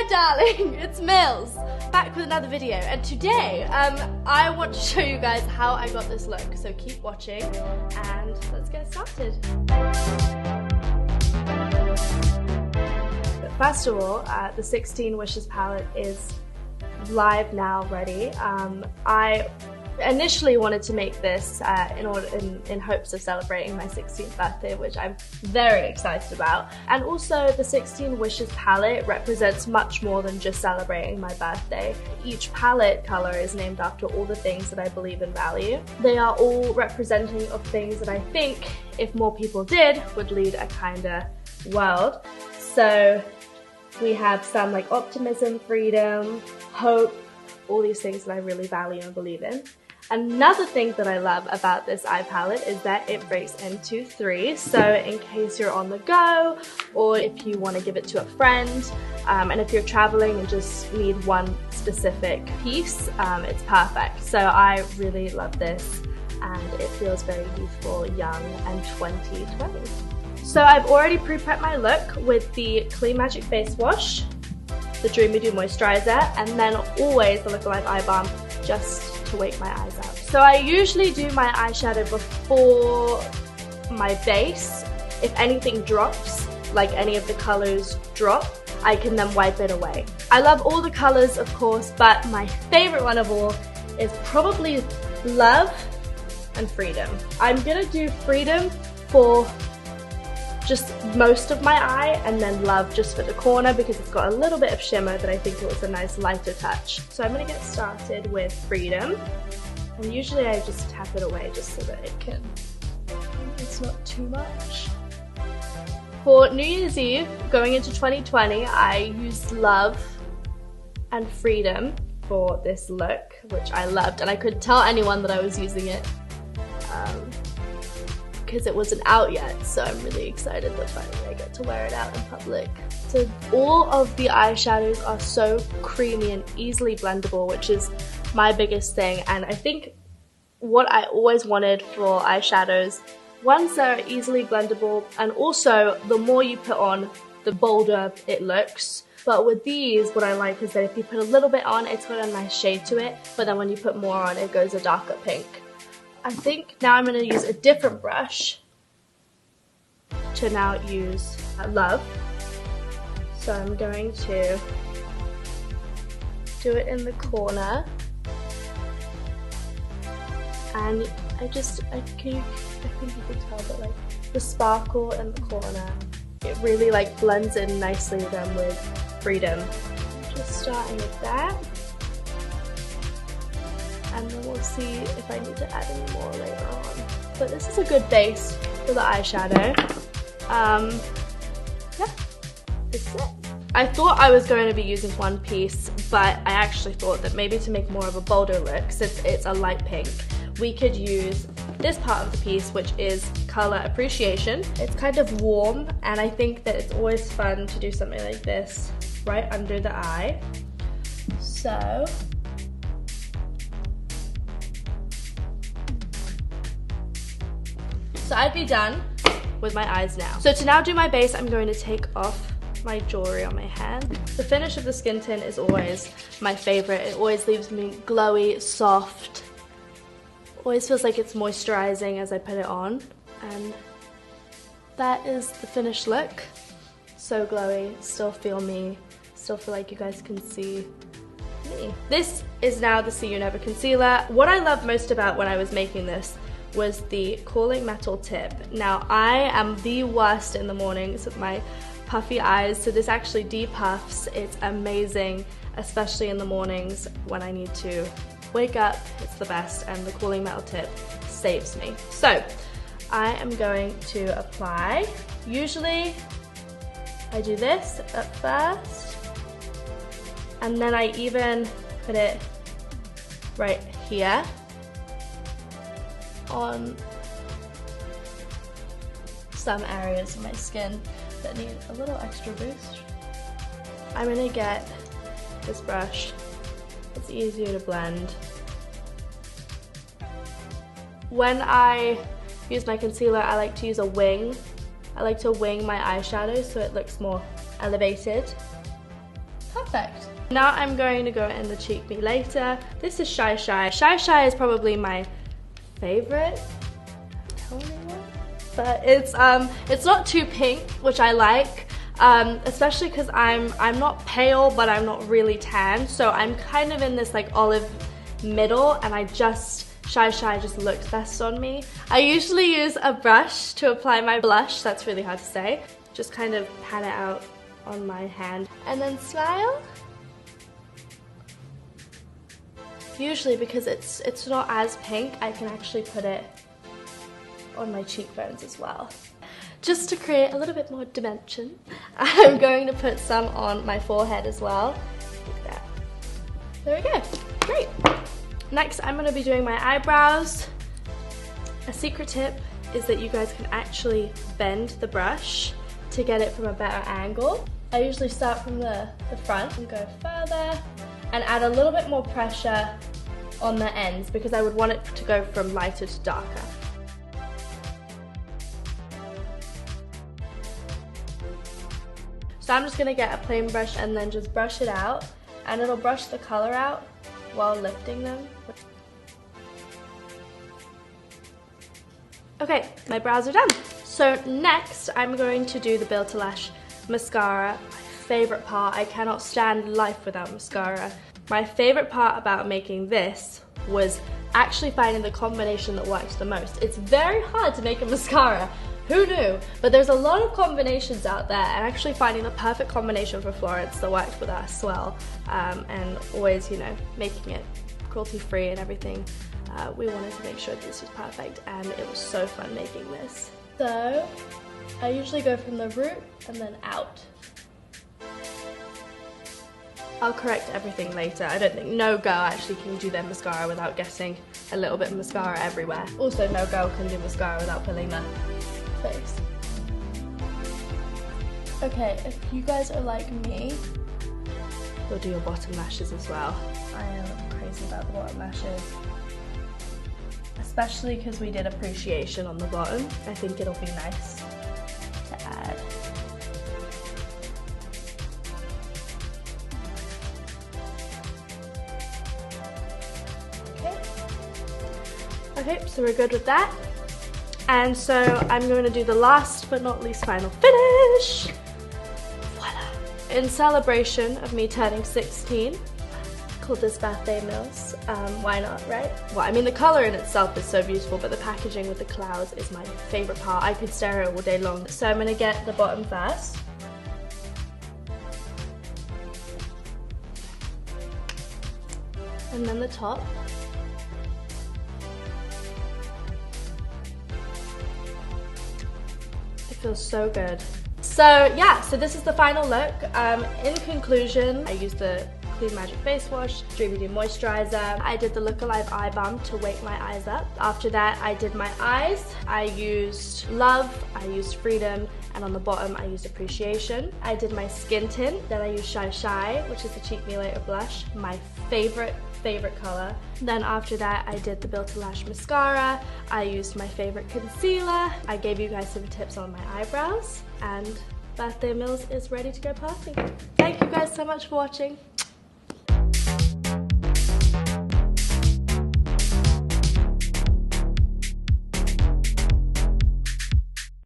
Hi darling, it's Mills, back with another video, and today I want to show you guys how I got this look, so keep watching and let's get started. But first of all, the 16 Wishes palette is live now, ready. I initially wanted to make this in hopes of celebrating my 16th birthday, which I'm very excited about. And also the 16 Wishes palette represents much more than just celebrating my birthday. Each palette color is named after all the things that I believe and value. They are all representing of things that I think, if more people did, would lead a kinder world. So we have some like optimism, freedom, hope, all these things that I really value and believe in. Another thing that I love about this eye palette is that it breaks into 3, so in case you're on the go or if you want to give it to a friend, and if you're traveling and just need one specific piece, it's perfect. So I really love this and it feels very youthful, young and 2020. So I've already pre-prepped my look with the Clean Magic Face Wash, the Dreamy Dew Moisturizer, and then always the Look Alive Eye Balm just to wake my eyes up. So I usually do my eyeshadow before my base. If anything drops, like any of the colors drop, I can then wipe it away. I love all the colors, of course, but my favorite one of all is probably Love and Freedom. I'm gonna do Freedom for just most of my eye, and then Love just for the corner because it's got a little bit of shimmer that I think it was a nice lighter touch. So I'm gonna get started with Freedom, and usually I just tap it away just so that it's not too much. For New Year's Eve, going into 2020, I used Love and Freedom for this look, which I loved, and I couldn't tell anyone that I was using it because it wasn't out yet, so I'm really excited that finally I get to wear it out in public. So all of the eyeshadows are so creamy and easily blendable, which is my biggest thing, and I think what I always wanted for eyeshadows, ones that are easily blendable, and also the more you put on, the bolder it looks. But with these, what I like is that if you put a little bit on, it's got a nice shade to it, but then when you put more on, it goes a darker pink. I think now I'm going to use a different brush to now use Love. So I'm going to do it in the corner. And I think you can tell that like the sparkle in the corner, it really like blends in nicely then with Freedom. Just starting with that. And then we'll see if I need to add any more later on. But this is a good base for the eyeshadow. Yeah, this is it. I thought I was going to be using one piece, but I actually thought that maybe to make more of a bolder look, since it's a light pink, we could use this part of the piece, which is color appreciation. It's kind of warm, and I think that it's always fun to do something like this right under the eye. So I'd be done with my eyes now. So to now do my base, I'm going to take off my jewelry on my hand. The finish of the skin tint is always my favorite. It always leaves me glowy, soft. Always feels like it's moisturizing as I put it on. And that is the finished look. So glowy, still feel me, still feel like you guys can see me. This is now the See You Never concealer. What I love most about when I was making this was the cooling metal tip. Now I am the worst in the mornings with my puffy eyes, so this actually depuffs. It's amazing, especially in the mornings when I need to wake up. It's the best, and the cooling metal tip saves me. So I am going to apply. Usually I do this at first, and then I even put it right here on some areas of my skin that need a little extra boost. I'm gonna get this brush. It's easier to blend. When I use my concealer, I like to use a wing. I like to wing my eyeshadow so it looks more elevated. Perfect. Now I'm going to go in the Cheek Me Later. This is Shy Shy. Shy Shy is probably my favorite toning one, but it's not too pink, which I like, especially because I'm not pale, but I'm not really tan, so I'm kind of in this like olive middle, and Shy Shy just looks best on me. I usually use a brush to apply my blush. That's really hard to say. Just kind of pat it out on my hand and then smile. Usually, because it's not as pink, I can actually put it on my cheekbones as well. Just to create a little bit more dimension, I'm going to put some on my forehead as well. Like that. There we go. Great. Next, I'm going to be doing my eyebrows. A secret tip is that you guys can actually bend the brush to get it from a better angle. I usually start from the front and go further and add a little bit more pressure on the ends because I would want it to go from lighter to darker. So I'm just going to get a plain brush and then just brush it out, and it'll brush the color out while lifting them. Okay, my brows are done. So next I'm going to do the Build to Lash mascara. My favorite part. I cannot stand life without mascara. My favorite part about making this was actually finding the combination that works the most. It's very hard to make a mascara. Who knew? But there's a lot of combinations out there, and actually finding the perfect combination for Florence that worked with us well, and always, you know, making it cruelty-free and everything. We wanted to make sure that this was perfect, and it was so fun making this. So I usually go from the root and then out. I'll correct everything later. I don't think no girl actually can do their mascara without getting a little bit of mascara everywhere. Also, no girl can do mascara without pulling their face. Okay, if you guys are like me, you'll do your bottom lashes as well. I am crazy about the bottom lashes. Especially because we did appreciation on the bottom. I think it'll be nice to add. Okay, so we're good with that. And so I'm going to do the last but not least final finish. Voila. In celebration of me turning 16, called this Birthday Mills. Why not, right? Well, I mean, the color in itself is so beautiful, but the packaging with the clouds is my favorite part. I could stare at it all day long. So I'm gonna get the bottom first. And then the top. It feels so good. So yeah, so this is the final look. In conclusion, I used the Clean Magic Face Wash, Dreamy Dew Moisturizer. I did the Look Alive Eye Balm to wake my eyes up. After that, I did my eyes. I used Love, I used Freedom, and on the bottom, I used Appreciation. I did my skin tint. Then I used Shy Shy, which is the Cheek Me Later blush, my favorite color. Then after that, I did the Build to Lash mascara. I used my favorite concealer. I gave you guys some tips on my eyebrows, and Birthday Mills is ready to go party. Thank you guys so much for watching.